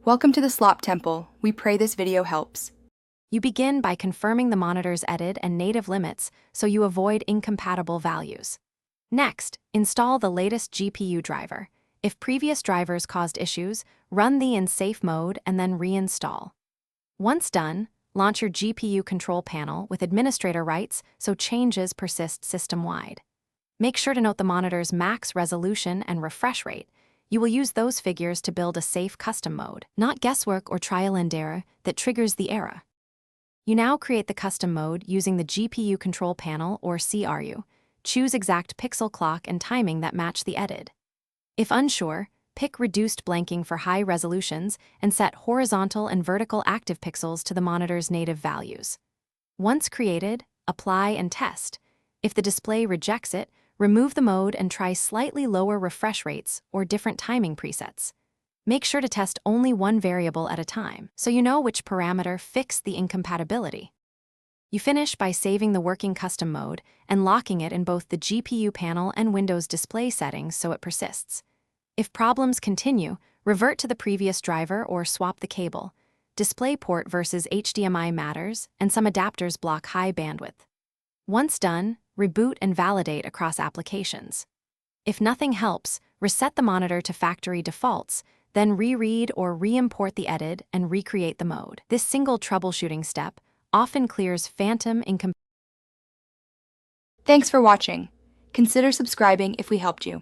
Welcome to the Slop Temple. We pray this video helps. You begin by confirming the monitor's EDID and native limits so you avoid incompatible values. Next, install the latest GPU driver. If previous drivers caused issues, run the in safe mode and then reinstall. Once done, launch your GPU control panel with administrator rights so changes persist system-wide. Make sure to note the monitor's max resolution and refresh rate. You will use those figures to build a safe custom mode, not guesswork or trial and error that triggers the error. You now create the custom mode using the GPU control panel or CRU. Choose exact pixel clock and timing that match the EDID. If unsure, pick reduced blanking for high resolutions and set horizontal and vertical active pixels to the monitor's native values. Once created, apply and test. If the display rejects it, remove the mode and try slightly lower refresh rates or different timing presets. Make sure to test only one variable at a time so you know which parameter fixed the incompatibility. You finish by saving the working custom mode and locking it in both the GPU panel and Windows display settings so it persists. If problems continue, revert to the previous driver or swap the cable. DisplayPort versus HDMI matters, and some adapters block high bandwidth. Once done, reboot and validate across applications. If nothing helps, reset the monitor to factory defaults, then reread or re-import the EDID and recreate the mode. This single troubleshooting step often clears phantom incompatibility. Thanks for watching. Consider subscribing if we helped you.